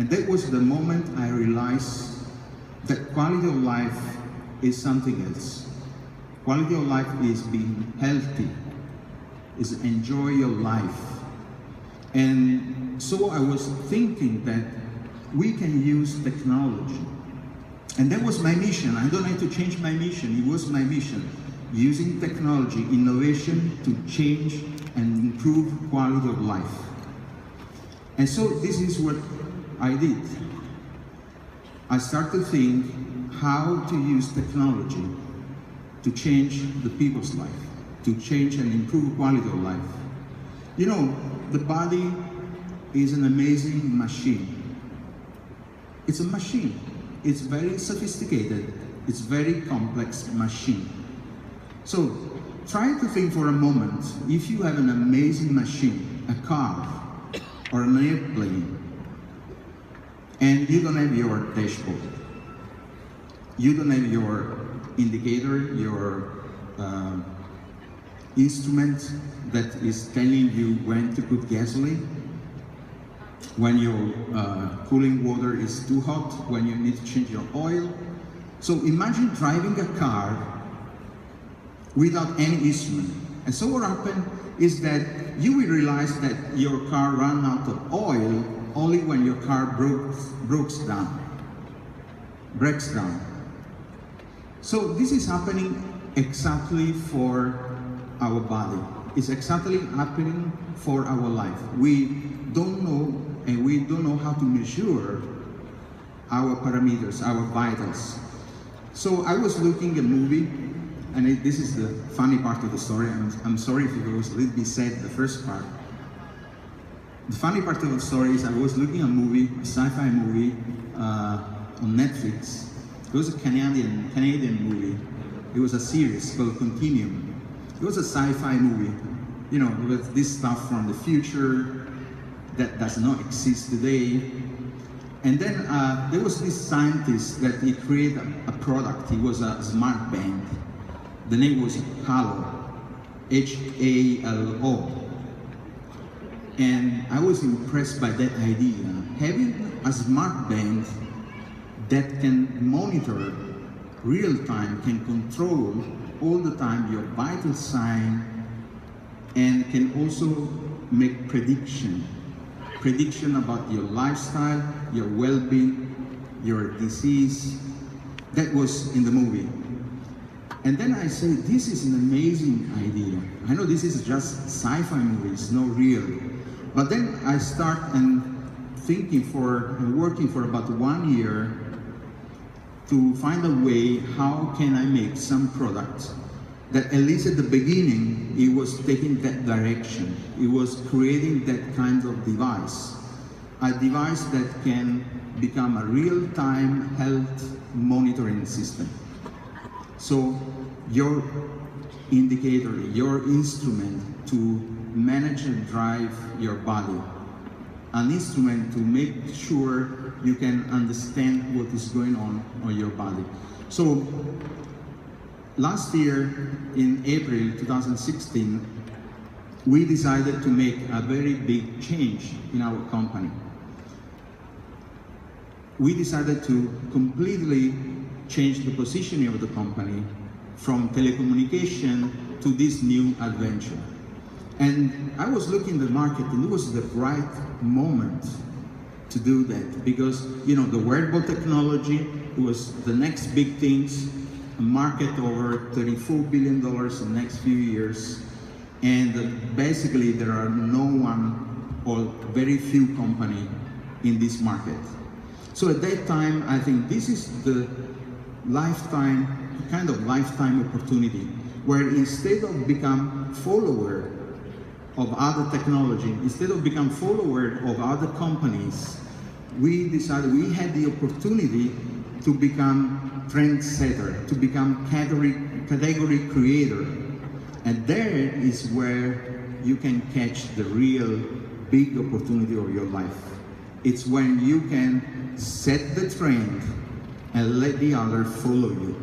And that was the moment I realized that quality of life is something else. Quality of life is being healthy, is enjoy your life. And so I was thinking that we can use technology. And that was my mission. I don't have to change my mission. It was my mission. Using technology, innovation to change and improve quality of life. And so this is what I did. I started to think how to use technology to change the people's life, to change and improve quality of life. You know, the body is an amazing machine. It's a machine. It's very sophisticated. It's very complex machine. So try to think for a moment, if you have an amazing machine, a car or an airplane, and you don't have your dashboard, you don't have your indicator, your instrument that is telling you when to put gasoline, when your cooling water is too hot, when you need to change your oil. So imagine driving a car without any instrument. And so what happened is that you will realize that your car ran out of oil only when your car breaks down. So this is happening exactly for our body. It's exactly happening for our life. We don't know, and we don't know how to measure our parameters, our vitals. So I was looking at a movie, and this is the funny part of the story. I'm sorry if it was a little bit sad, the first part. The funny part of the story is I was looking at a movie, a sci-fi movie on Netflix. It was a Canadian movie. It was a series called Continuum. It was a sci-fi movie. You know, it was this stuff from the future that does not exist today. And then there was this scientist that he created a product. It was a smartband. The name was HELO, H-A-L-O. And I was impressed by that idea. Having a smartband that can monitor real time, can control all the time your vital sign, and can also make prediction about your lifestyle, your well-being, your disease. That was in the movie. And then I say, this is an amazing idea. I know this is just sci-fi movies, not real. But then I start and working for about 1 year to find a way how can I make some product that at least at the beginning, it was taking that direction. It was creating that kind of device. A device that can become a real-time health monitoring system. So your indicator, your instrument to manage and drive your body. An instrument to make sure you can understand what is going on your body. So last year, in April 2016, we decided to make a very big change in our company. We decided to completely change the positioning of the company from telecommunication to this new adventure. And I was looking at the market, and it was the right moment to do that, because you know the wearable technology was the next big things, a market over $34 billion in the next few years, and basically there are no one or very few companies in this market. So at that time, I think this is the kind of lifetime opportunity, where instead of become follower of other technology, instead of become follower of other companies, we decided we had the opportunity to become trendsetter, to become category creator. And there is where you can catch the real big opportunity of your life. It's when you can set the trend and let the other follow you.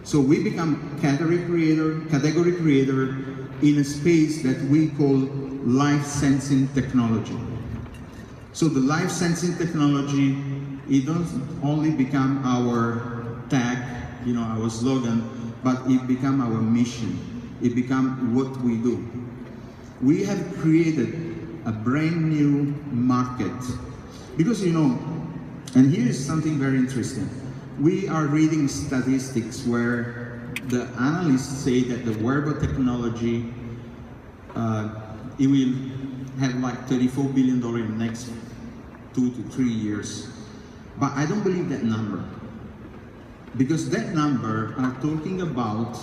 So we become category creator in a space that we call life sensing technology. So the life sensing technology, it doesn't only become our tag, you know, our slogan, but it become our mission. It become what we do. We have created a brand new market. Because, you know, and here is something very interesting. We are reading statistics where the analysts say that the wearable technology, it will have like $34 billion in the next 2 to 3 years. But I don't believe that number. Because that number are talking about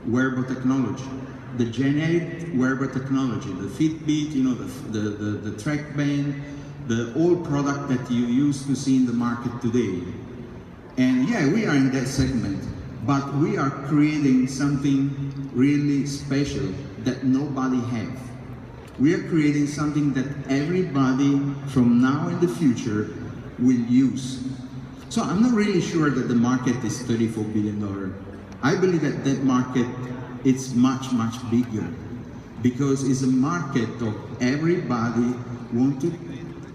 wearable technology. The generic wearable technology, the Fitbit, you know, the track band, the old product that you used to see in the market today. And yeah, we are in that segment, but we are creating something really special that nobody has. We are creating something that everybody from now in the future will use. So I'm not really sure that the market is $34 billion. I believe that that market is much, much bigger, because it's a market of everybody want to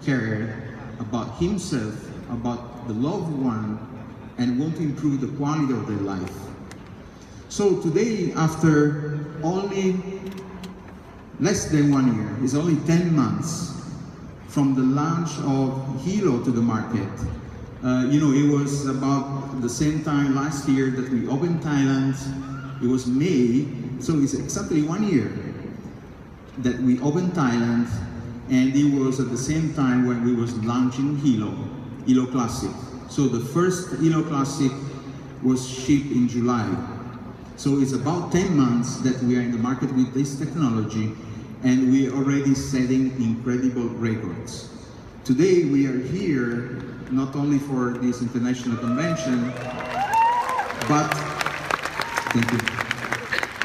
care about himself, about the loved one, and want to improve the quality of their life. So today, after only less than 1 year, it's only 10 months from the launch of HELO to the market. You know, it was about the same time last year that we opened Thailand. It was May, so it's exactly 1 year that we opened Thailand, and it was at the same time when we was launching HELO Classic. So the first HELO Classic was shipped in July. So it's about 10 months that we are in the market with this technology, and we are already setting incredible records. Today we are here not only for this international convention, but thank you.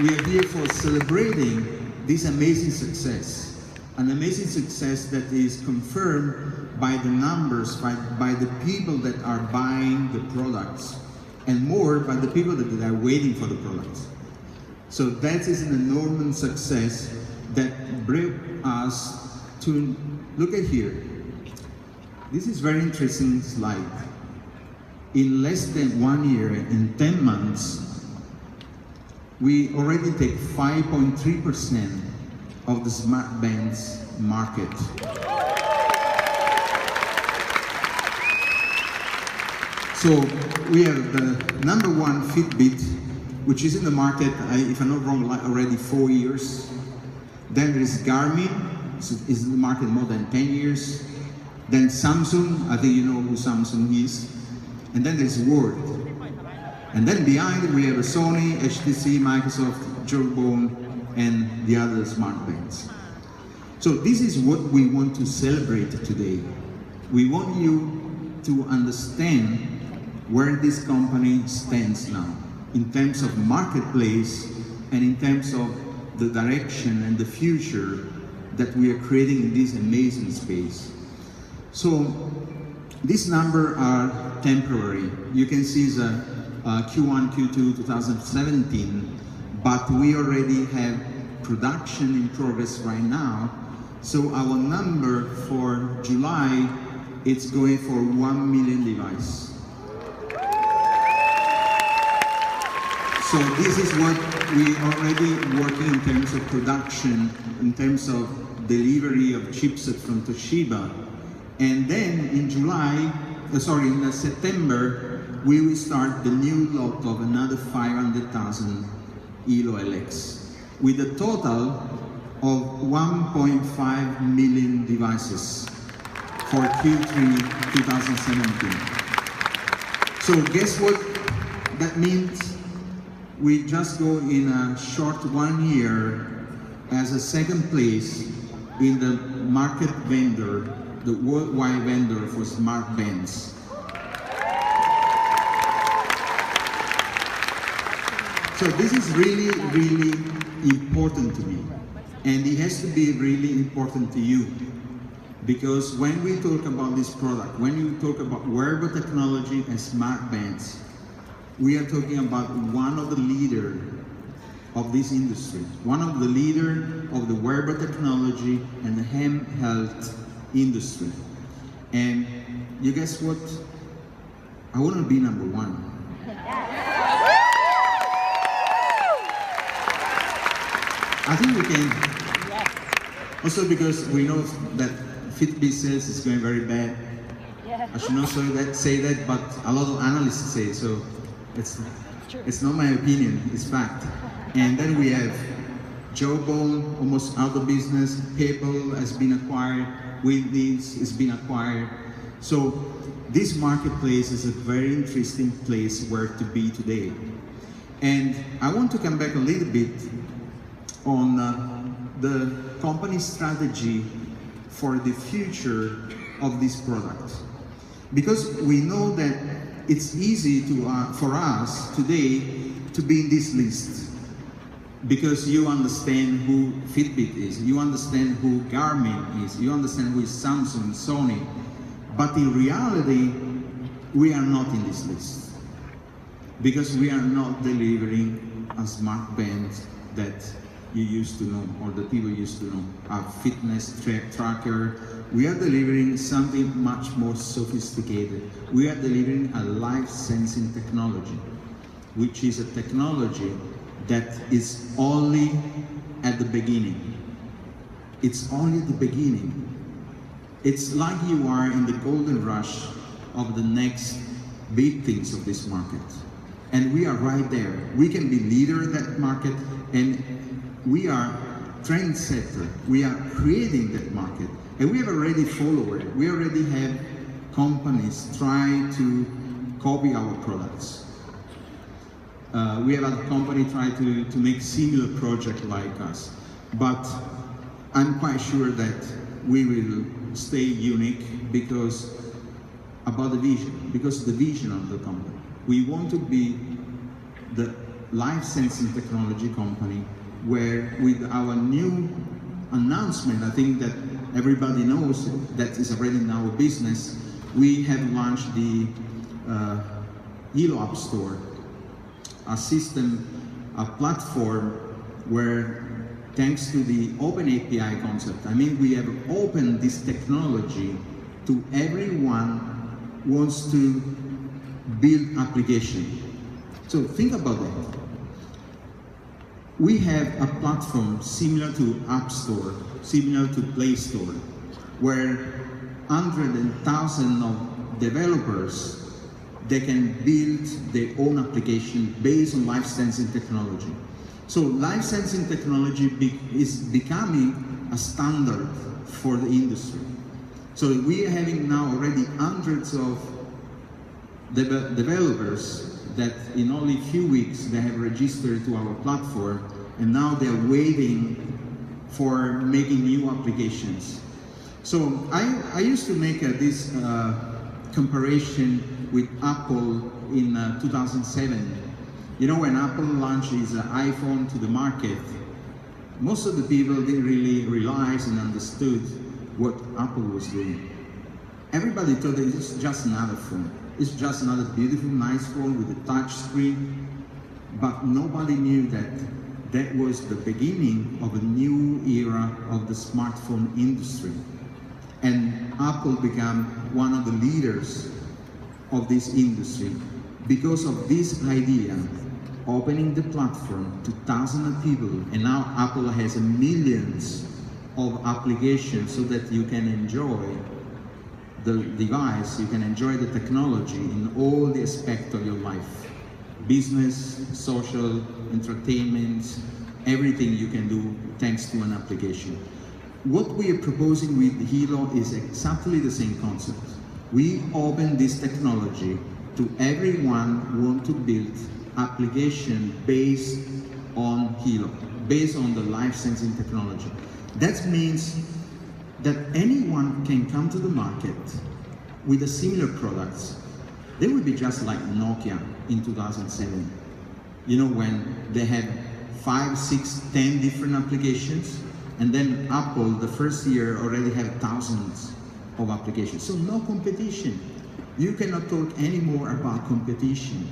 We are here for celebrating this amazing success. An amazing success that is confirmed by the numbers, by the people that are buying the products, and more by the people that are waiting for the products. So that is an enormous success that brought us to look at here. This is very interesting slide. In less than 1 year, in 10 months, we already take 5.3% of the smart bands market. So we have the #1 Fitbit, which is in the market, if I'm not wrong, already 4 years. Then there is Garmin, is in the market more than 10 years. Then Samsung, I think you know who Samsung is. And then there's Word. And then behind it we have a Sony, HTC, Microsoft, Jawbone, and the other smart bands. So this is what we want to celebrate today. We want you to understand where this company stands now in terms of marketplace and in terms of the direction and the future that we are creating in this amazing space. So these numbers are temporary. You can see the Q1, Q2 2017, but we already have production in progress right now. So our number for July, it's going for 1 million devices. So this is what we already working in terms of production, in terms of delivery of chipset from Toshiba. And then in in September, we will start the new lot of another 500,000 HELO LX with a total of 1.5 million devices for Q3 2017. So guess what that means? We just go in a short 1 year as a second place in the market vendor, the worldwide vendor for smart bands. So this is really, really important to me. And it has to be really important to you. Because when we talk about this product, when you talk about wearable technology and smart bands, we are talking about one of the leaders of this industry, one of the leaders of the wearable technology and the handheld industry. And you guess what? I want to be number one. I think we can. Yes. Also because we know that Fitbit sales is going very bad. Yeah. I should not say that, but a lot of analysts say it, so it's not my opinion, it's fact. And then we have Jawbone, almost out of business. PayPal has been acquired. Wheaties has been acquired. So this marketplace is a very interesting place where to be today. And I want to come back a little bit on the company's strategy for the future of this product. Because we know that it's easy for us today to be in this list. Because you understand who Fitbit is, you understand who Garmin is, you understand who is Samsung, Sony. But in reality, we are not in this list. Because we are not delivering a smart band that you used to know, or the people used to know, a fitness tracker. We are delivering something much more sophisticated. We are delivering a life sensing technology, which is a technology that is only at the beginning. It's only at the beginning. It's like you are in the golden rush of the next big things of this market. And we are right there. We can be leader in that market, and we are trendsetter. We are creating that market. And we have already followers. We already have companies trying to copy our products. We have a company trying to make similar project like us. But I'm quite sure that we will stay unique because about the vision, because the vision of the company. We want to be the life sensing technology company where with our new announcement, I think that everybody knows that is already in our business, we have launched the HELO App Store, a system, a platform where thanks to the open API concept, I mean, we have opened this technology to everyone who wants to build application. So think about that. We have a platform similar to App Store, similar to Play Store, where hundreds and thousands of developers, they can build their own application based on life sensing technology. So life sensing technology is becoming a standard for the industry. So we are having now already hundreds of developers that in only a few weeks they have registered to our platform, and now they're waiting for making new applications. So I used to make this comparison with Apple in 2007. You know, when Apple launched its iPhone to the market, most of the people didn't really realize and understood what Apple was doing. Everybody thought that it's just another phone. It's just another beautiful, nice phone with a touch screen. But nobody knew that that was the beginning of a new era of the smartphone industry. And Apple became one of the leaders of this industry because of this idea, opening the platform to thousands of people. And now Apple has millions of applications so that you can enjoy the device, you can enjoy the technology in all the aspects of your life. Business, social, entertainment, everything you can do thanks to an application. What we are proposing with HELO is exactly the same concept. We open this technology to everyone who wants to build application based on HELO, based on the life sensing technology. That means that anyone can come to the market with a similar products. They will be just like Nokia in 2007. You know, when they had 5, 6, 10 different applications, and then Apple, the first year, already had thousands of applications. So no competition. You cannot talk anymore about competition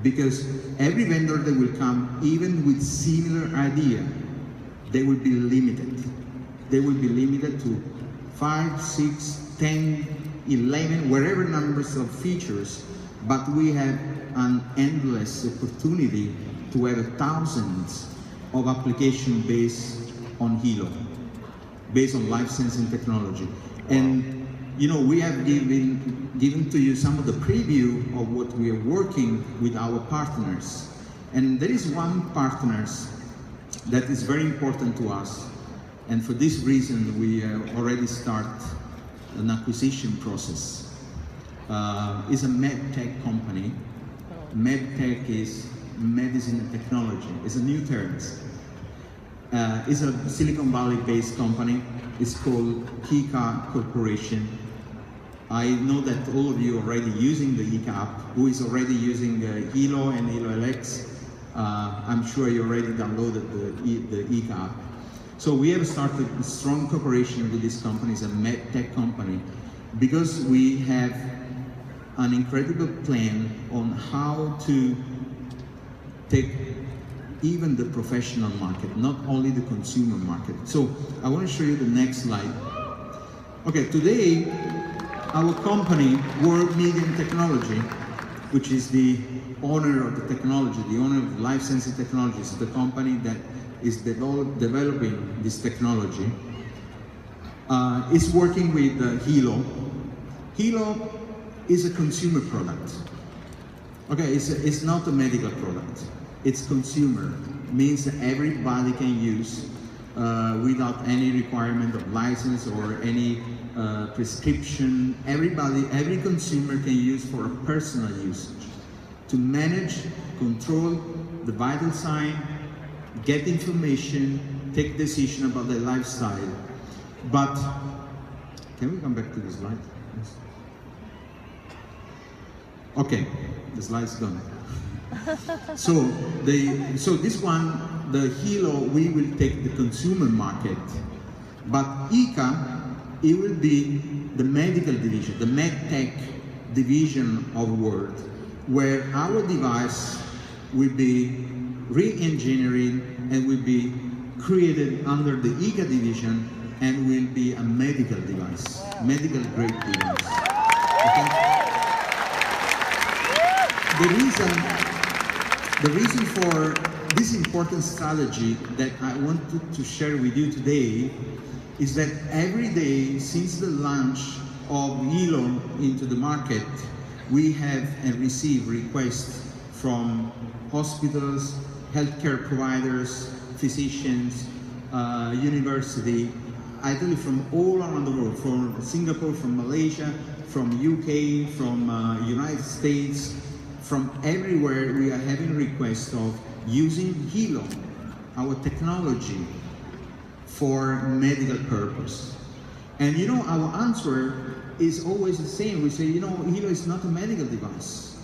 because every vendor that will come, even with similar idea, they will be limited. They will be limited to 5, 6, 10 11, whatever numbers of features, but we have an endless opportunity to have thousands of applications based on HELO, based on life sensing technology. And you know, we have given to you some of the preview of what we are working with our partners. And there is one partner that is very important to us. And for this reason, we already start an acquisition process. It's a medtech company. Medtech is medicine and technology. It's a new term. It's a Silicon Valley-based company. It's called HEKA Corporation. I know that all of you are already using the HEKA app. Who is already using HELO and HELO LX? I'm sure you already downloaded the HEKA app. So we have started a strong cooperation with this company. It's a medtech company because we have an incredible plan on how to take even the professional market, not only the consumer market. So I want to show you the next slide. Okay, today our company, World Media Technology, which is the owner of the technology, the owner of life sensing technologies, the company that is developing this technology, is working with HELO. HELO is a consumer product. Okay, it's not a medical product. It's consumer, means that everybody can use without any requirement of license or any prescription. Every consumer can use for a personal usage to manage, control the vital sign, get information, take decision about their lifestyle. But can we come back to the slide? Yes. Okay, the slide's gone. So this one, the HELO, we will take the consumer market, but HEKA, it will be the medical division, the medtech division of World, where our device will be re-engineered and will be created under the HEKA division and will be a medical device, medical grade device. Okay? The reason for this important strategy that I wanted to share with you today is that every day since the launch of HELO into the market, we have and receive requests from hospitals, healthcare providers, physicians, university, actually from all around the world, from Singapore, from Malaysia, from UK, from United States, from everywhere. We are having requests of using HELO, our technology, for medical purpose. And you know, our answer is always the same. We say, you know, HELO is not a medical device.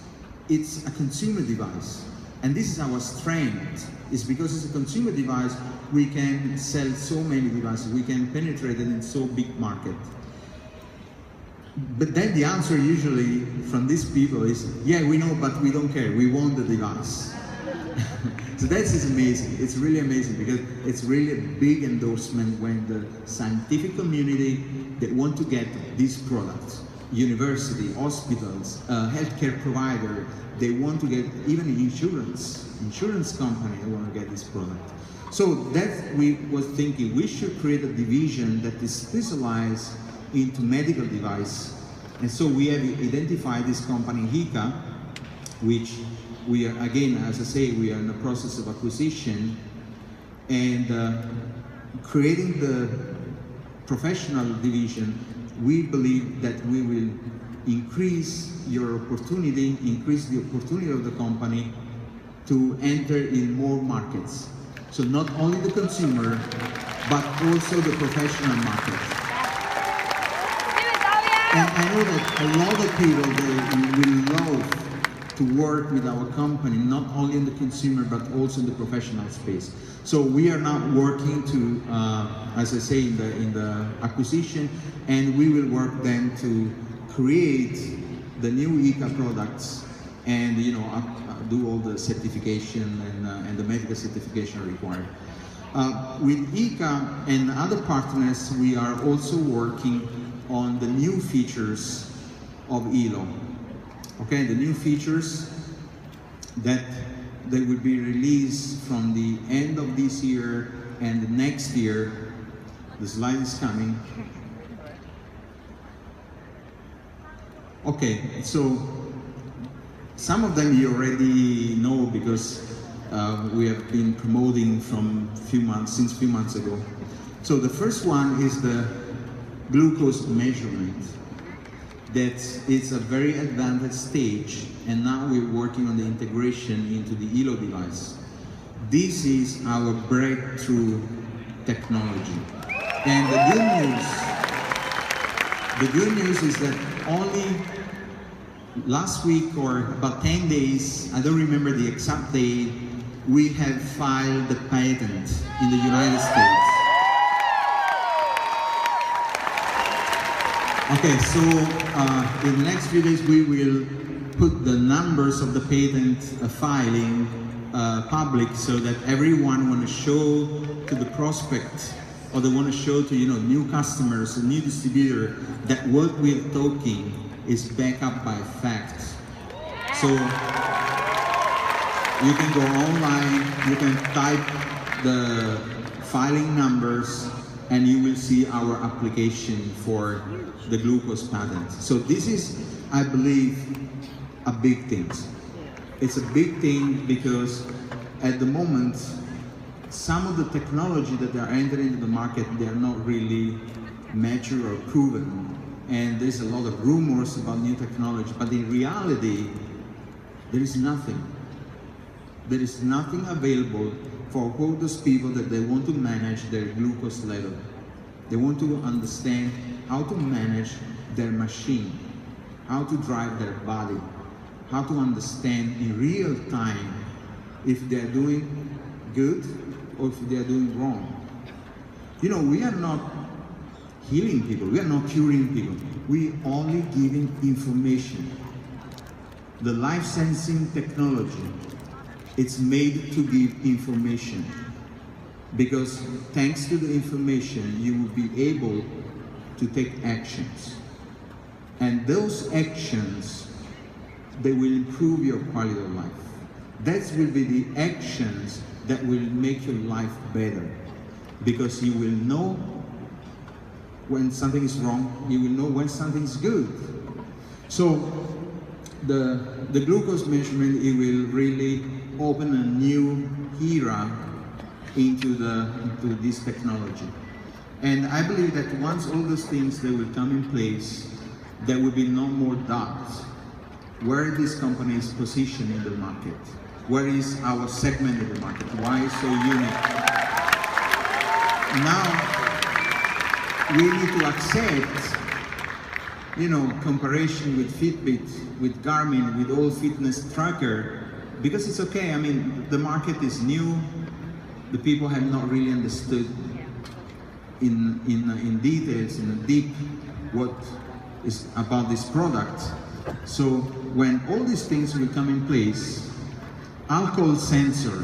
It's a consumer device. And this is our strength. It's because it's a consumer device, we can sell so many devices. We can penetrate it in so big market. But then the answer usually from these people is, yeah, we know, but we don't care. We want the device. So that is amazing. It's really amazing because it's really a big endorsement when the scientific community that want to get these products, university, hospitals, healthcare provider, they want to get even insurance company, they want to get this product. So that we was thinking we should create a division that is specialized into medical device. And so we have identified this company HEKA, which we are, again, as I say, we are in the process of acquisition and creating the professional division. We believe that we will increase your opportunity, increase the opportunity of the company to enter in more markets. So not only the consumer, but also the professional market. And I know that a lot of people, they will love to work with our company, not only in the consumer, but also in the professional space. So we are now working to, as I say, in the acquisition, and we will work then to create the new HEKA products and, you know, do all the certification and the medical certification required. With HEKA and other partners, we are also working on the new features of HELO. Okay, the new features that they will be released from the end of this year and the next year. The slide is coming. Okay, so some of them you already know because we have been promoting since a few months ago. So the first one is the glucose measurement. That is a very advanced stage, and now we're working on the integration into the HELO device. This is our breakthrough technology. And the good news is that only last week or about 10 days, I don't remember the exact date, we have filed the patent in the United States. Okay, so in the next few days we will put the numbers of the patent filing public so that everyone want to show to the prospect or they want to show to new customers, a new distributor, that what we're talking is backed up by facts. So you can go online, you can type the filing numbers, and you will see our application for the glucose patent. So this is, I believe, a big thing. It's a big thing because at the moment, some of the technology that are entering into the market, they are not really mature or proven. And there's a lot of rumors about new technology, but in reality, there is nothing. There is nothing available for all those people that they want to manage their glucose level. They want to understand how to manage their machine, how to drive their body, how to understand in real time if they're doing good or if they're doing wrong. We are not healing people, we are not curing people. We only giving information. The life sensing technology, it's made to give information. Because thanks to the information, you will be able to take actions. And those actions, they will improve your quality of life. That will be the actions that will make your life better. Because you will know when something is wrong, you will know when something is good. So the glucose measurement, it will really open a new era into this technology. And I believe that once all those things they will come in place, there will be no more doubt where this company is positioned in the market. Where is our segment in the market? Why is so unique? Now, we need to accept, comparison with Fitbit, with Garmin, with all fitness tracker, because it's okay. I mean, the market is new. The people have not really understood in details, in deep, what is about this product. So when all these things will come in place, alcohol sensor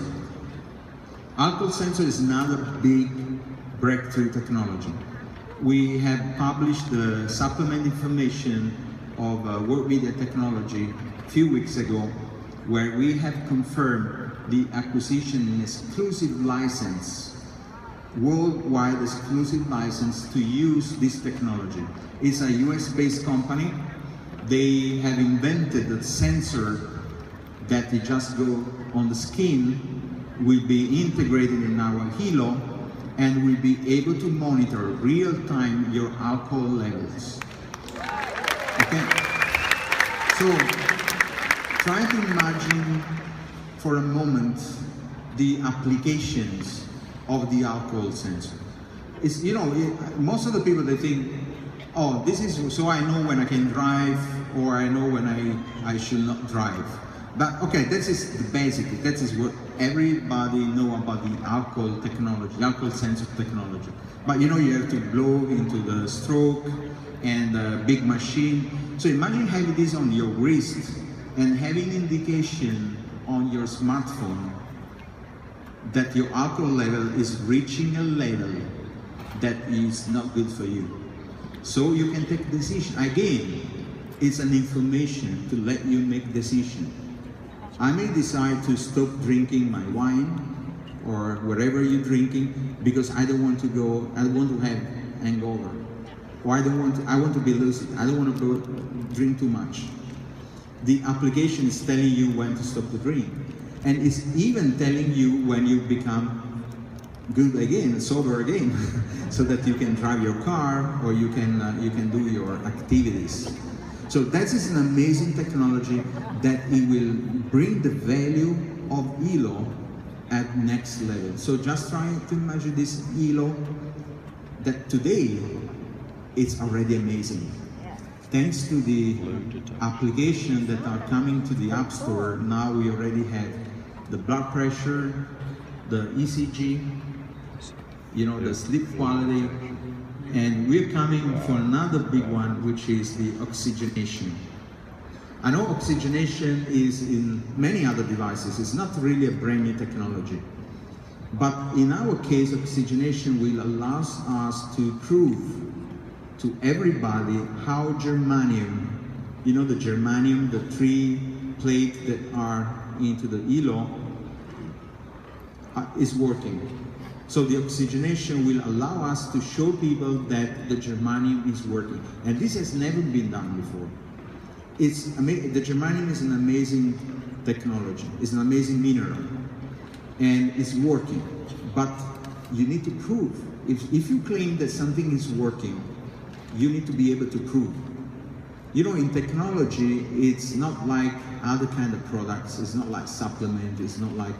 is another big breakthrough technology. We have published the supplement information of World Media Technology a few weeks ago, where we have confirmed the acquisition in exclusive license, worldwide exclusive license to use this technology. It's a US-based company. They have invented a sensor that they just go on the skin, will be integrated in our HELO, and will be able to monitor real-time your alcohol levels. Okay? So, try to imagine for a moment the applications of the alcohol sensor. It's, most of the people, they think, oh, this is so I know when I can drive, or I know when I should not drive. But okay, that is the basic. That is what everybody know about the alcohol technology, alcohol sensor technology. But you have to blow into the stroke and a big machine. So imagine having this on your wrist and having indication on your smartphone that your alcohol level is reaching a level that is not good for you. So you can take a decision. Again, It's an information to let you make decision. I may decide to stop drinking my wine or whatever you're drinking because I don't want to go, I want to have hangover. Or I want to be lucid. I don't want to drink too much. The application is telling you when to stop the drink. And it's even telling you when you become good again, sober again, so that you can drive your car or you can do your activities. So that is an amazing technology that it will bring the value of HELO at next level. So just try to imagine this HELO that today it's already amazing. Thanks to the applications that are coming to the App Store, now we already have the blood pressure, the ECG, the sleep quality, and we're coming for another big one, which is the oxygenation. I know oxygenation is in many other devices. It's not really a brand new technology. But in our case, oxygenation will allow us to prove to everybody how germanium, the germanium, the 3 plates that are into the HELO, is working. So the oxygenation will allow us to show people that the germanium is working. And this has never been done before. The germanium is an amazing technology. It's an amazing mineral. And it's working. But you need to prove. If you claim that something is working, you need to be able to prove. In technology, it's not like other kind of products. It's not like supplement. It's not like,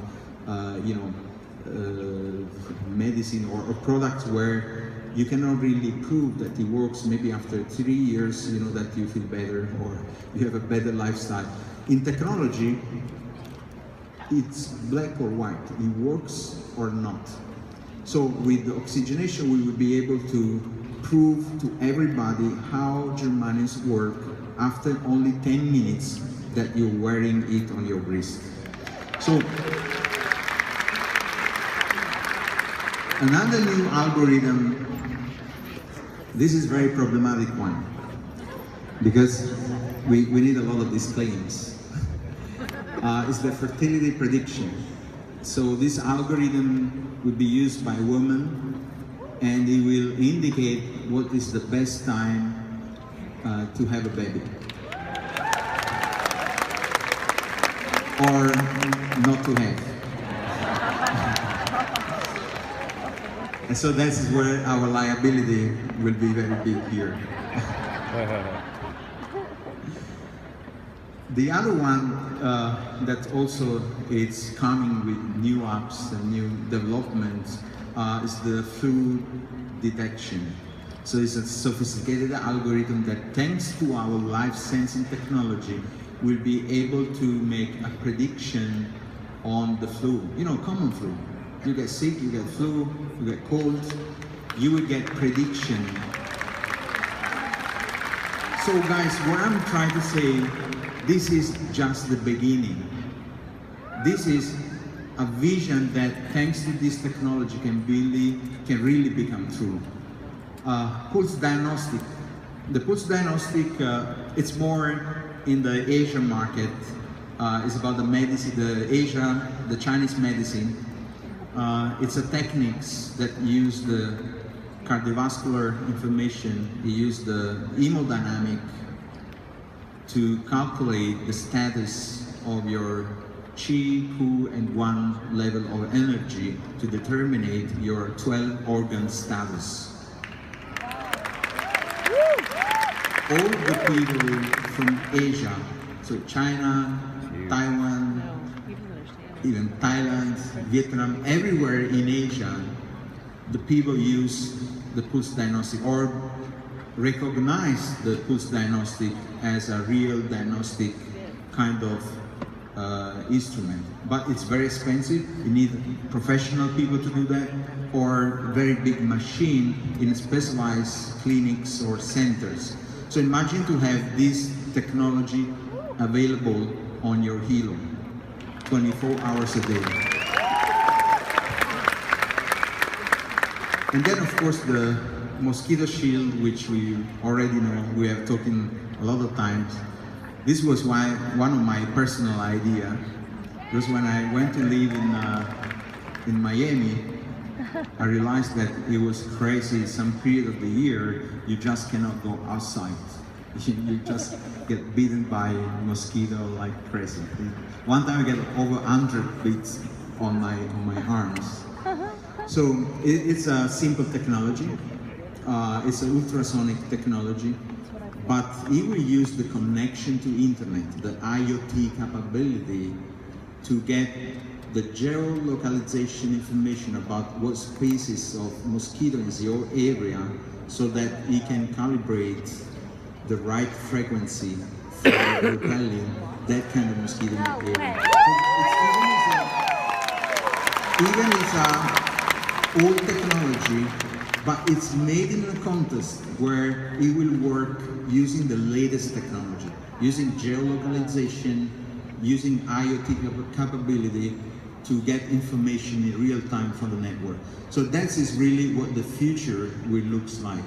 medicine or products where you cannot really prove that it works. Maybe after 3 years, that you feel better or you have a better lifestyle. In technology, it's black or white. It works or not. So with the oxygenation, we will be able to prove to everybody how germaniums work after only 10 minutes that you're wearing it on your wrist. So another new algorithm, this is very problematic one, because we need a lot of these claims. It's the fertility prediction. So this algorithm will be used by women, and it will indicate what is the best time to have a baby. Or not to have. And so that's where our liability will be very big here. The other one that also is coming with new apps and new developments is the flu detection. So it's a sophisticated algorithm that, thanks to our life sensing technology, will be able to make a prediction on the flu, common flu. You get sick, you get flu, you get cold, you will get prediction. So guys, what I'm trying to say, this is just the beginning. This is a vision that, thanks to this technology, can really become true. Pulse diagnostic. The pulse diagnostic, it's more in the Asian market. It's about the medicine, the Chinese medicine. It's a techniques that use the cardiovascular information. They use the hemodynamic to calculate the status of your Qi, Pu, and Guan level of energy to determine your 12 organ status. All the people from Asia, so China, Taiwan, even Thailand, Vietnam, everywhere in Asia, the people use the pulse diagnostic or recognize the pulse diagnostic as a real diagnostic kind of instrument. But it's very expensive. You need professional people to do that, or very big machine in specialized clinics or centers. So imagine to have this technology available on your HELO 24 hours a day. And then of course the mosquito shield, which we already know, we have talking a lot of times. This was one of my personal idea, because when I went to live in Miami, I realized that it was crazy. Some period of the year, you just cannot go outside. You just get bitten by mosquito like crazy. One time I got over 100 bites on my arms. So it's a simple technology. It's an ultrasonic technology, but it will use the connection to internet, the IoT capability to get the geolocalization information about what species of mosquito is your area, so that it can calibrate the right frequency for repelling that kind of mosquito in the area. So even it's old technology, but it's made in a context where it will work using the latest technology, using geolocalization, using IoT capability to get information in real time from the network. So that is really what the future will look like.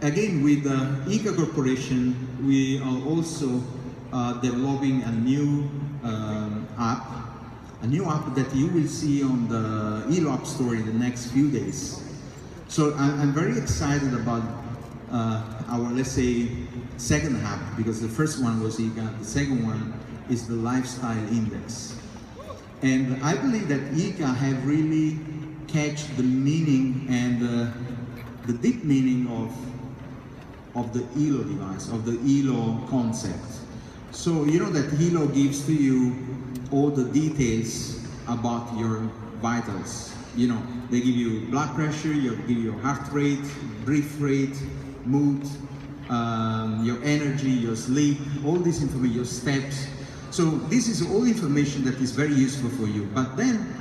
Again, with HEKA Corporation, we are also developing a new app that you will see on the HELO App Store in the next few days. So I'm very excited about our, let's say, second app, because the first one was HEKA, the second one is the Lifestyle Index. And I believe that HEKA have really catch the meaning and the deep meaning of the HELO device, of the HELO concept. So you know that HELO gives to you all the details about your vitals. You know, they give you blood pressure, they give you heart rate, breath rate, mood, your energy, your sleep, all this information, your steps. So this is all information that is very useful for you. But then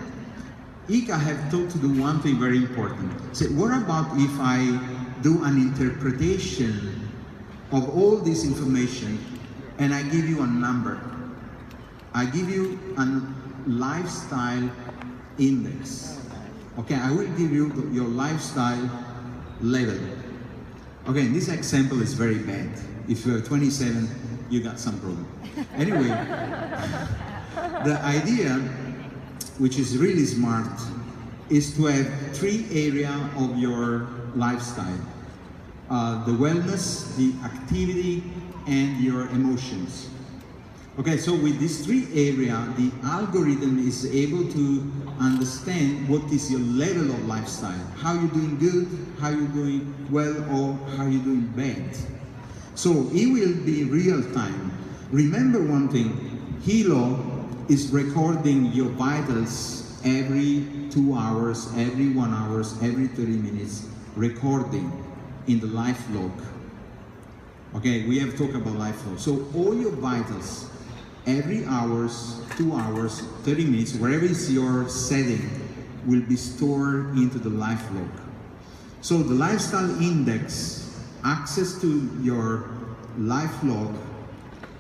HEKA have thought to do one thing very important. Say, what about if I do an interpretation of all this information and I give you a number? I give you a lifestyle index. Okay, I will give you your lifestyle level. Okay, this example is very bad. If you're 27, you got some problem. Anyway, the idea, which is really smart, is to have 3 areas of your lifestyle. The wellness, the activity, and your emotions. Okay, so with these 3 areas, the algorithm is able to understand what is your level of lifestyle. How you're doing good, how you're doing well, or how you're doing bad. So it will be real time. Remember one thing, HELO is recording your vitals every 2 hours, every 1 hour, every 30 minutes, recording in the life log. Okay, we have talked about life log. So all your vitals, every hours, 2 hours, 30 minutes, wherever is your setting, will be stored into the life log. So the lifestyle index, access to your life log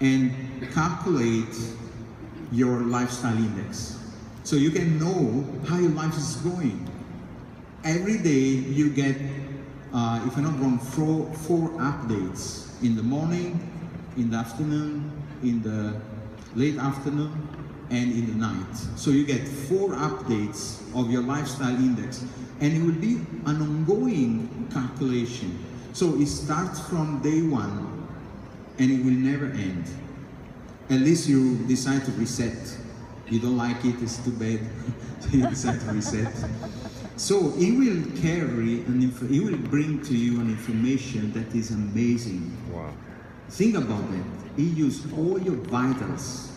and calculate your lifestyle index. So you can know how your life is going. Every day you get, if I'm not wrong, 4 updates. In the morning, in the afternoon, in the late afternoon, and in the night. So you get 4 updates of your lifestyle index, and it will be an ongoing calculation. So it starts from day 1 and it will never end. At least you decide to reset. You don't like it, it's too bad, so you decide to reset. So it will carry, it will bring to you an information that is amazing. Wow. Think about that. It uses all your vitals.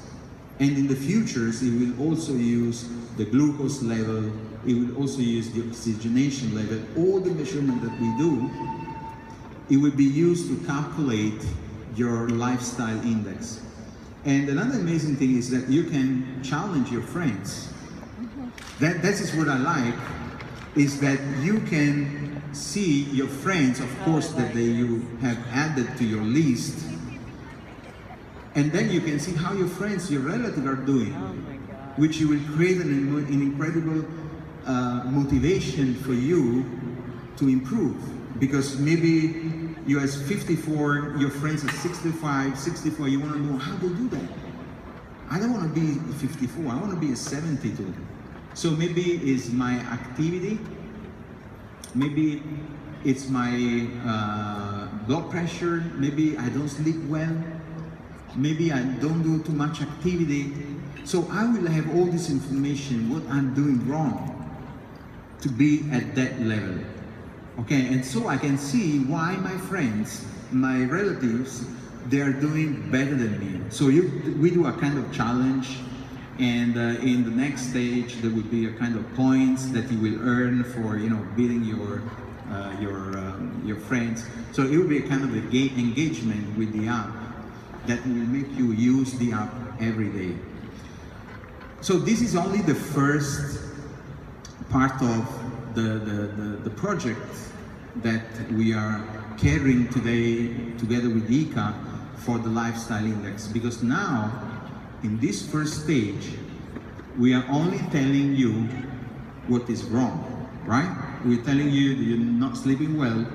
And in the futures, it will also use the glucose level, it will also use the oxygenation level, all the measurement that we do, it will be used to calculate your lifestyle index. And another amazing thing is that you can challenge your friends. That is what I like, is that you can see your friends, of course, that you have added to your list, and then you can see how your friends, your relatives are doing, which you will create an incredible motivation for you to improve, because maybe you as 54, your friends are 65, 64, you want to know how they do that. I don't want to be 54, I want to be a 72. So maybe it's my activity, maybe it's my blood pressure, maybe I don't sleep well, maybe I don't do too much activity. So I will have all this information, what I'm doing wrong to be at that level. Okay, and so I can see why my friends, my relatives, they are doing better than me. So we do a kind of challenge, and in the next stage there will be a kind of points that you will earn for, you know, beating your friends. So it will be a kind of engagement with the app that will make you use the app every day. So this is only the first part of the project that we are carrying today together with HEKA for the lifestyle index, because now in this first stage we are only telling you what is wrong, right? We're telling you that you're not sleeping well,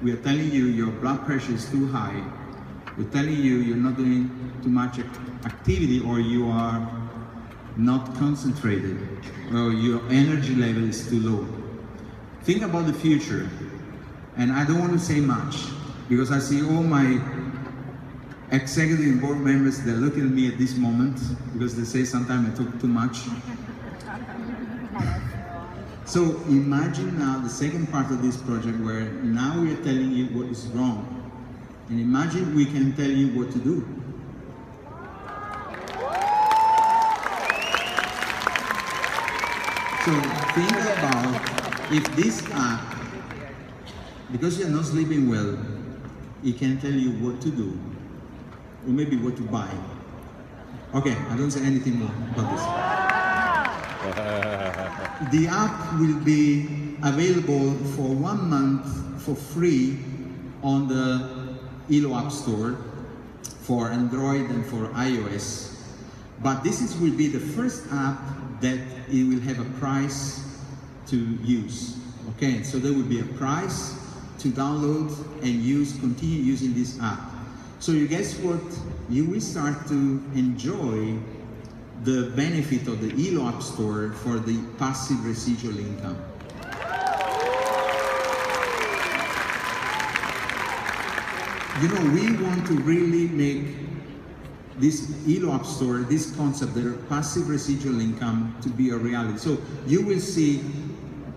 we are telling you your blood pressure is too high, we're telling you you're not doing too much activity, or you are not concentrated, or your energy level is too low. Think about the future, and I don't want to say much because I see all my executive and board members, they're looking at me at this moment because they say sometimes I talk too much. So imagine now the second part of this project, where now we are telling you what is wrong, and imagine we can tell you what to do. So think about if this app, because you're not sleeping well, it can tell you what to do, or maybe what to buy. Okay, I don't say anything more about this. The app will be available for 1 month for free on the HELO App Store for Android and for iOS. But this will be the first app that it will have a price to use. Okay, so there will be a price to download and continue using this app. So you guess what? You will start to enjoy the benefit of the HELO App Store for the passive residual income. You know, we want to really make this HELO App Store, this concept, the passive residual income, to be a reality. So you will see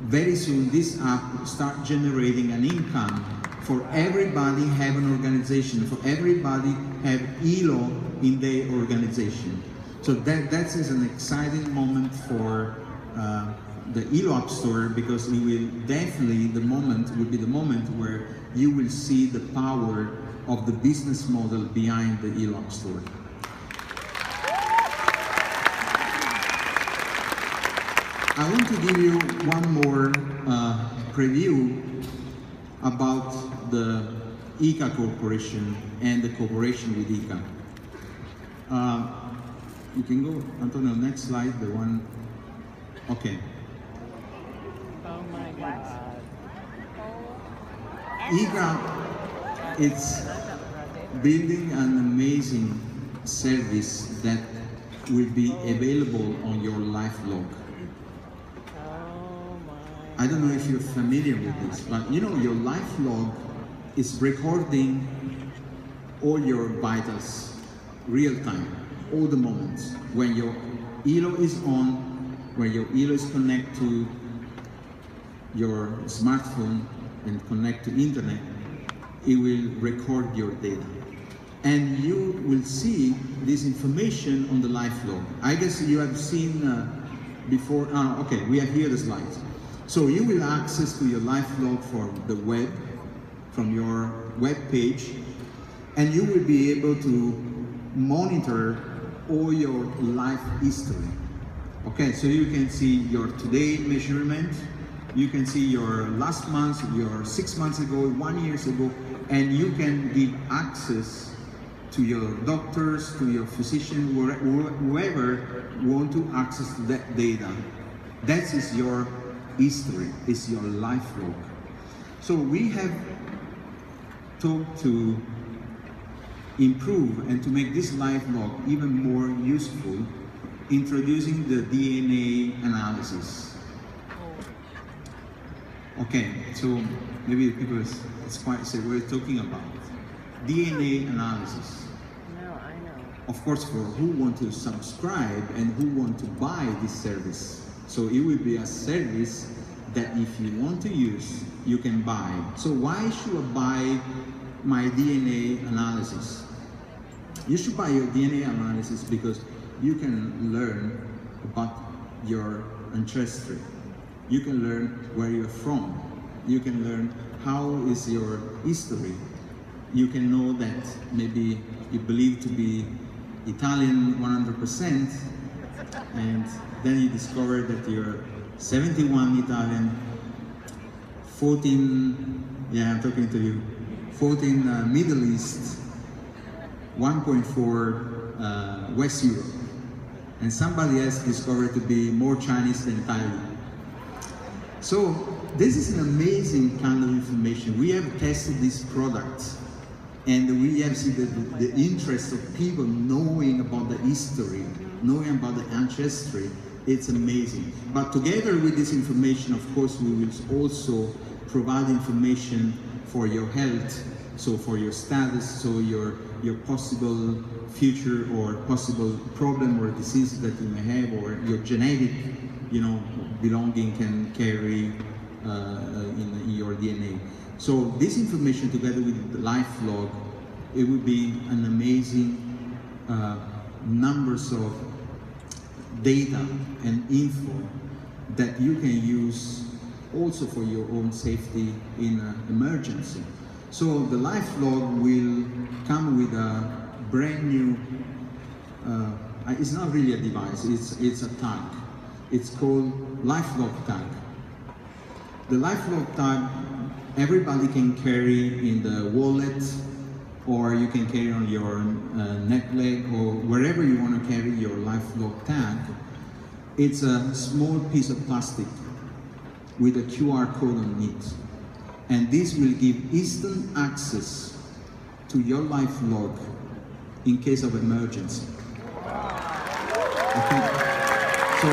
very soon this app start generating an income for everybody have an organization, for everybody have HELO in their organization. So that is an exciting moment for the HELO App Store, because it will definitely, will be the moment where you will see the power of the business model behind the HELO App Store. I want to give you one more preview about the HEKA Corporation and the cooperation with HEKA. You can go, Antonio, next slide, the one, okay. Oh my God. HEKA, it's building an amazing service that will be available on your LifeLog. I don't know if you're familiar with this, but you know, your LifeLog is recording all your vitals, real time, all the moments. When your HELO is on, when your HELO is connected to your smartphone and connect to internet, it will record your data. And you will see this information on the LifeLog. I guess you have seen before, okay, we have here the slides. So you will access to your LifeLog from the web, from your web page, and you will be able to monitor all your life history. Okay, so you can see your today measurement, you can see your last month, your 6 months ago, 1 year ago, and you can give access to your doctors, to your physician, whoever want to access that data. That is your history, is your life log. So we have talked to improve and to make this life log even more useful, introducing the DNA analysis. Okay, so maybe people it's quite say we're talking about DNA analysis. No, I know. Of course, for who want to subscribe and who want to buy this service. So it will be a service that if you want to use, you can buy. So why should I buy my DNA analysis? You should buy your DNA analysis because you can learn about your ancestry. You can learn where you're from. You can learn how is your history. You can know that maybe you believe to be Italian 100%, and then you discover that you're 71 Italian, 14, yeah, I'm talking to you, 14 Middle East, 1.4 West Europe, and somebody else discovered to be more Chinese than Thailand. So this is an amazing kind of information. We have tested this product, and we have seen the interest of people knowing about the history, knowing about the ancestry. It's amazing. But together with this information, of course, we will also provide information for your health, so for your status, so your possible future or possible problem or disease that you may have, or your genetic, belonging can carry in your DNA. So this information together with the life log, it would be an amazing numbers of data and info that you can use also for your own safety in an emergency. So the life log will come with a brand new, it's not really a device, it's a tag. It's called life log tag. The life log tag, everybody can carry in the wallet, or you can carry on your neck leg, or wherever you want to carry your life log tag. It's a small piece of plastic with a QR code on it. And this will give instant access to your life log in case of emergency. Okay. So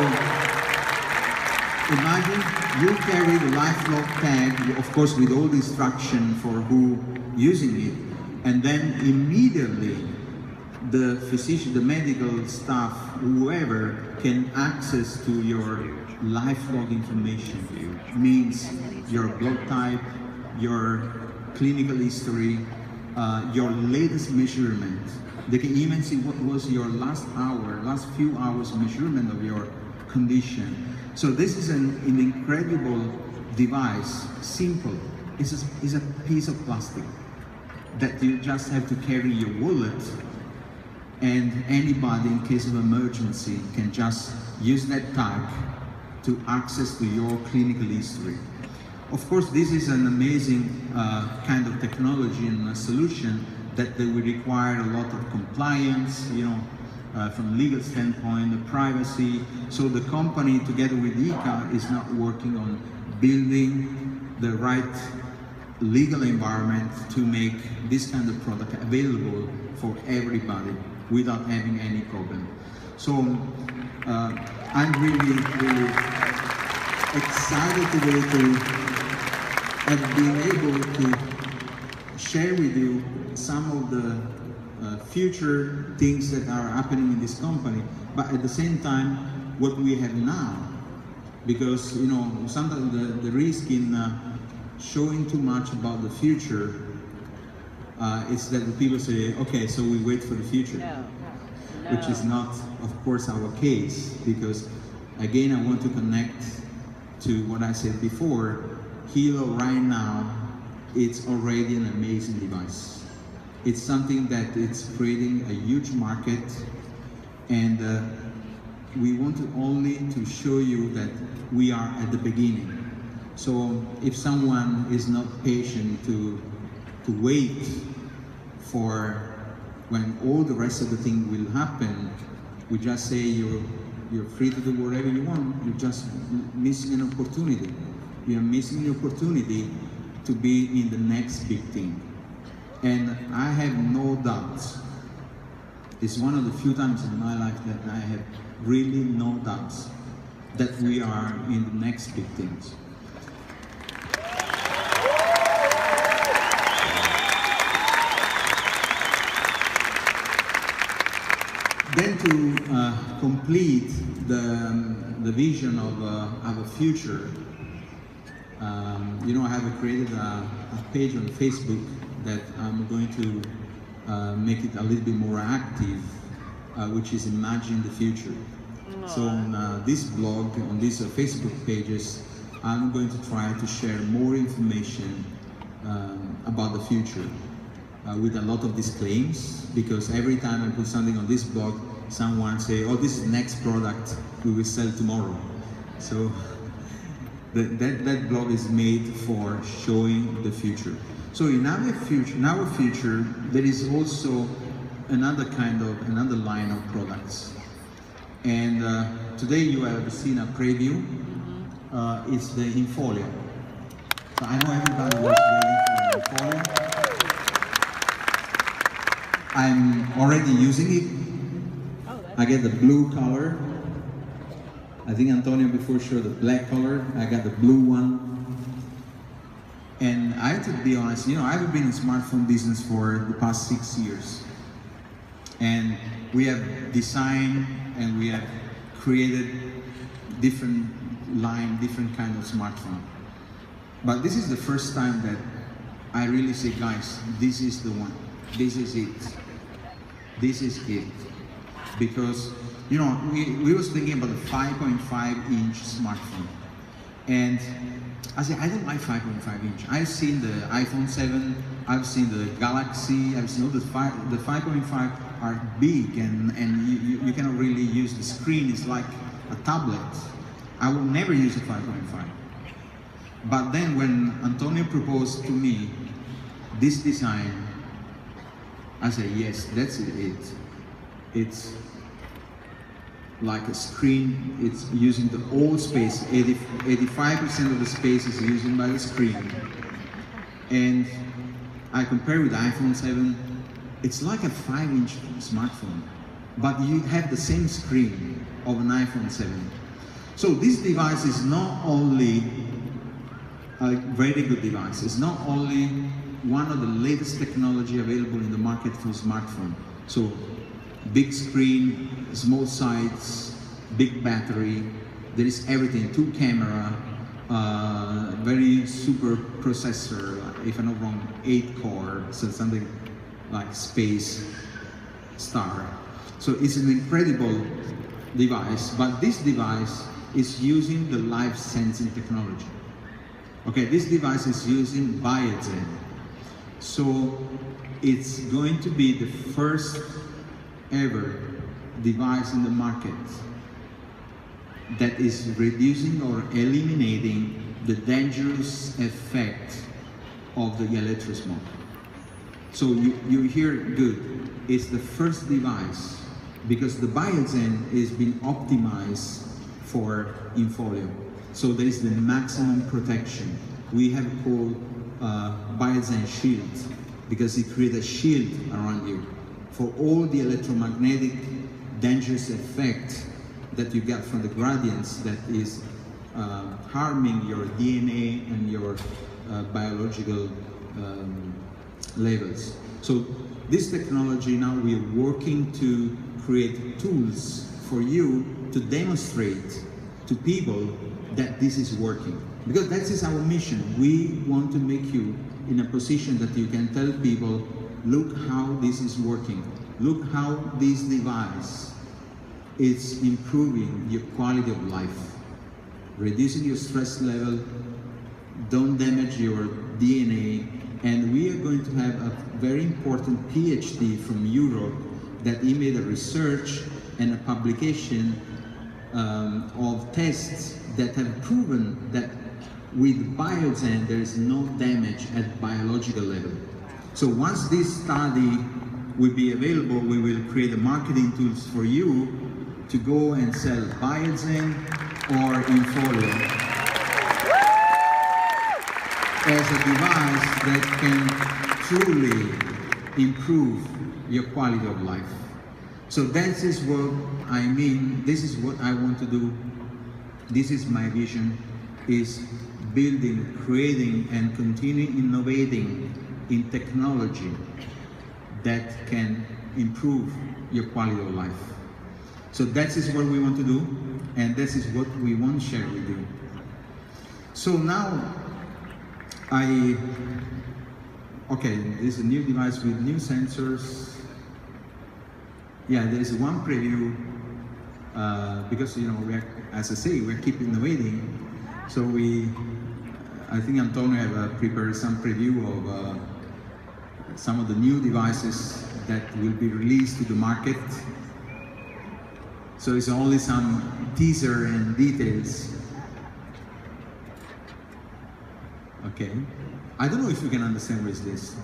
imagine you carry the life log tag, of course with all the instruction for who using it, and then immediately the physician, the medical staff, whoever can access to your life log information. Means your blood type, your clinical history, your latest measurement. They can even see what was your last few hours measurement of your condition. So this is an incredible device, simple. It's a piece of plastic that you just have to carry your wallet, and anybody in case of emergency can just use that tag to access to your clinical history. Of course, this is an amazing kind of technology and a solution that they will require a lot of compliance, from legal standpoint, the privacy. So the company, together with HEKA, is now working on building the right legal environment to make this kind of product available for everybody without having any problem. So I'm really, really excited today to have been able to share with you some of the future things that are happening in this company, but at the same time what we have now, because sometimes the risk in showing too much about the future is that the people say, okay, so we wait for the future. No. Which is not, of course, our case, because again I want to connect to what I said before. HELO right now, it's already an amazing device. It's something that it's creating a huge market, and we want to only to show you that we are at the beginning. So if someone is not patient to wait for when all the rest of the thing will happen, we just say you're free to do whatever you want. You're just missing an opportunity. You're missing the opportunity to be in the next big thing. And I have no doubts. It's one of the few times in my life that I have really no doubts that we are in the next big things. Then to complete the vision of a future, you know, I have created a page on Facebook that I'm going to make it a little bit more active, which is Imagine the Future. So on this blog, on these Facebook pages, I'm going to try to share more information about the future with a lot of disclaims, because every time I put something on this blog, someone say, oh, this is the next product we will sell tomorrow. So that blog is made for showing the future. So in our future, there is also another line of products. And today you have seen a preview. It's the Infolio. So I know everybody was waiting for the Infolio. I'm already using it. I get the blue color. I think Antonio before showed the black color. I got the blue one. And I have to be honest, you know, I've been in smartphone business for the past 6 years. And we have designed and we have created different kind of smartphone. But this is the first time that I really say, guys, this is the one. This is it. This is it. Because, you know, we was thinking about the 5.5-inch smartphone. And I said, I don't like 5.5-inch. I've seen the iPhone 7, I've seen the Galaxy, I've seen all the 5.5 are big and you cannot really use the screen. It's like a tablet. I will never use a 5.5. But then when Antonio proposed to me this design, I said, yes, that's it. It's like a screen, it's using the whole space, 85% of the space is used by the screen. And I compare with the iPhone 7, it's like a 5-inch smartphone, but you have the same screen of an iPhone 7. So this device is not only a very good device, it's not only one of the latest technology available in the market for smartphone. So big screen, small size, big battery, there is everything, 2 camera, very super processor, if I'm not wrong, 8 core, so something like Space Star. So it's an incredible device, but this device is using the live sensing technology. Okay, this device is using Ezelle. So it's going to be the first ever device in the market that is reducing or eliminating the dangerous effect of the electrosmog. So you hear good. It's the first device because the Ezelle is being optimized for Infolio. So there is the maximum protection. We have called Ezelle shield because it creates a shield around you for all the electromagnetic dangerous effect that you get from the gradients that is harming your DNA and your biological levels. So this technology now we're working to create tools for you to demonstrate to people that this is working. Because that is our mission. We want to make you in a position that you can tell people, look how this is working. Look how this device is improving your quality of life, reducing your stress level, don't damage your DNA, and we are going to have a very important PhD from Europe that he made a research and a publication of tests that have proven that with Ezelle there is no damage at biological level. So once this study will be available. We will create the marketing tools for you to go and sell by Ezelle or in folio as a device that can truly improve your quality of life. So that is what I mean, this is what I want to do. This is my vision, is building, creating and continuing innovating in technology that can improve your quality of life. So that is what we want to do, and this is what we want to share with you. So now, okay, this is a new device with new sensors. Yeah, there is one preview, because, you know, as I say, we're keep innovating. So I think Antonio have prepared some preview of some of the new devices that will be released to the market. So it's only some teaser and details. Okay. I don't know if you can understand what is this.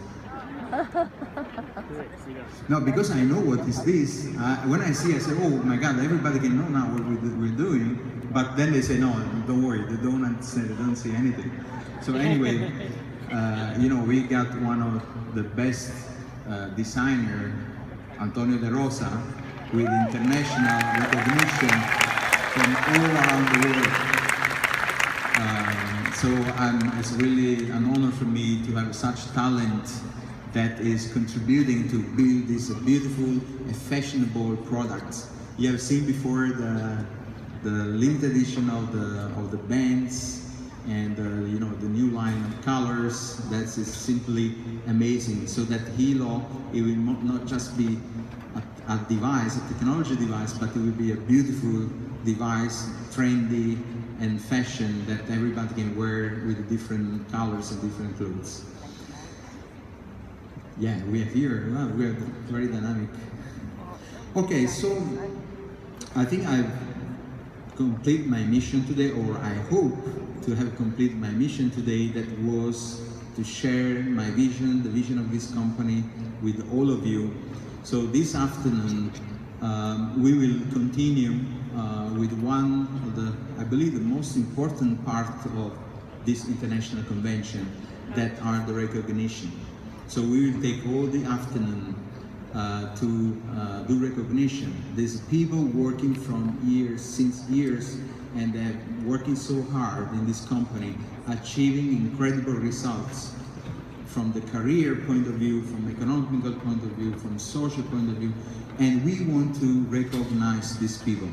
No, because I know what is this. When I see, I say, oh my God, everybody can know now what we're doing. But then they say, no, don't worry, they don't understand, they don't see anything. So anyway, you know, we got one of the best designer, Antonio De Rosa, with international recognition from all around the world. So it's really an honor for me to have such talent that is contributing to build these beautiful, fashionable products. You have seen before the limited edition of the bands and you know, the new line of colors. That is simply amazing. So that HELO, it will not just be a device, a technology device, but it will be a beautiful device, trendy and fashion that everybody can wear with different colors and different clothes. Yeah, we have here, well, we are very dynamic. Okay, so I think I've completed my mission today, or I hope to have completed my mission today, that was to share my vision, the vision of this company with all of you. So this afternoon, we will continue with one of the, I believe, the most important part of this international convention, that are the recognition. So we will take all the afternoon to do recognition. There's people working from years, since years, and they're working so hard in this company, achieving incredible results from the career point of view, from economical point of view, from social point of view, and we want to recognize these people.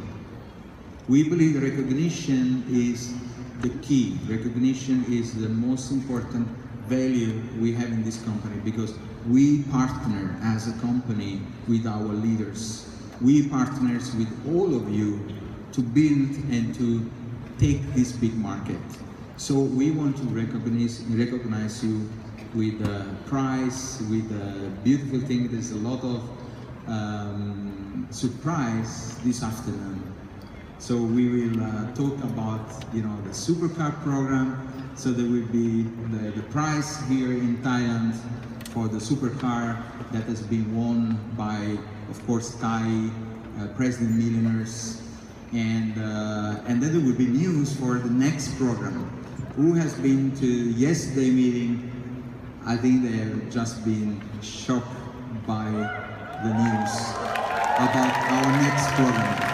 We believe recognition is the key. Recognition is the most important value we have in this company, because we partner as a company with our leaders. We partners with all of you to build and to take this big market. So we want to recognize you with a prize, with a beautiful thing. There's a lot of surprise this afternoon. So we will talk about, you know, the supercar program. So there will be the prize here in Thailand for the supercar that has been won by, of course, Thai president millionaires. And then there will be news for the next program. Who has been to yesterday's meeting? I think they have just been shocked by the news about our next program.